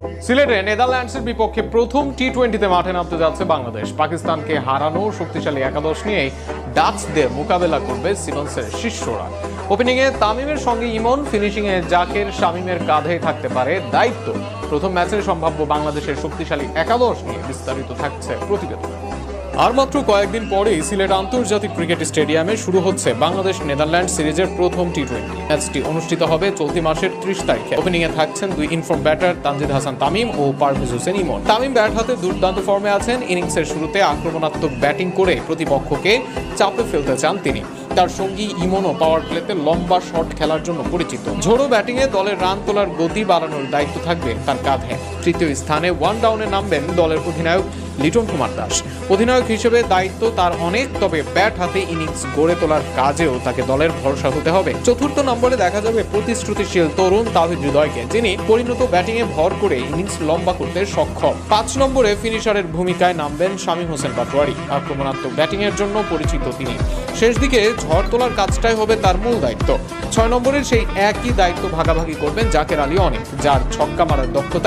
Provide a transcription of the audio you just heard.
সিলেটে নেদারল্যান্ডসের বিপক্ষে প্রথম টি-20তে মাঠে নামতে যাচ্ছে বাংলাদেশ। পাকিস্তানকে হারানো শক্তিশালী একাদশ নিয়েই ডাচদের মোকাবেলা করবে সিমন্সের শিষ্যরা। ওপেনিংয়ে তামিমের সঙ্গে ইমন, ফিনিশিংয়ে জাকের, শামীমের কাঁধে থাকতে পারে দায়িত্ব। প্রথম ম্যাচের সম্ভাব্য বাংলাদেশের শক্তিশালী একাদশ নিয়ে বিস্তারিত থাকছে প্রতিবেদন। আর মাত্র কয়েকদিন পরেই সিলেট আন্তর্জাতিক ক্রিকেট স্টেডিয়ামে শুরু হচ্ছে বাংলাদেশ নেদারল্যান্ড সিরিজের প্রথম টি-20। ম্যাচটি অনুষ্ঠিত হবে চলতি মাসের 30 তারিখে। ওপেনিংয়ে থাকছেন দুই ইনফর্ম ব্যাটার তানজিদ হাসান তামিম ও পারভেজ হোসেন ইমন। তামিম ব্যাট হাতে দুর্দান্ত ফর্মে আছেন। ইনিংসের শুরুতে আক্রমণাত্মক ব্যাটিং করে প্রতিপক্ষকে চাপে ফেলতে চান তিনি। তার সঙ্গী ইমনও পাওয়ার প্লেতে লম্বা শট খেলার জন্য পরিচিত। ঝোড়ো ব্যাটিংয়ে দলের রান তোলার গতি বাড়ানোর দায়িত্ব থাকবে তার কাঁধে। তৃতীয় স্থানে ওয়ান ডাউনে নামবেন দলের অধিনায়ক লিটন কুমার দাস। অধিনায়ক হিসেবে দায়িত্ব তার অনেক, তবে ব্যাট হাতে ইনিংস গড়ে তোলার কাজেও তাকে দলের ভরসা হতে হবে। চতুর্থ নম্বরে দেখা যাবে প্রতিশ্রুতিশীল তরুণ তাওহিদ হৃদয়কে, যিনি পরিণত ব্যাটিংয়ে ভর করে ইনিংস লম্বা করতে সক্ষম। 5 নম্বরে ফিনিশারের ভূমিকায় নামবেন শামীম হোসেন পাটোয়ারি। আক্রমণাত্মক ব্যাটিংয়ের জন্য পরিচিত তিনি। শেষ দিকে ঝড় তোলার কাজটাই হবে তার মূল দায়িত্ব। 6 নম্বরের সেই একই দায়িত্ব ভাগাভাগি করবেন জাকের আলী অনেক, যার ছক্কা মারার দক্ষতা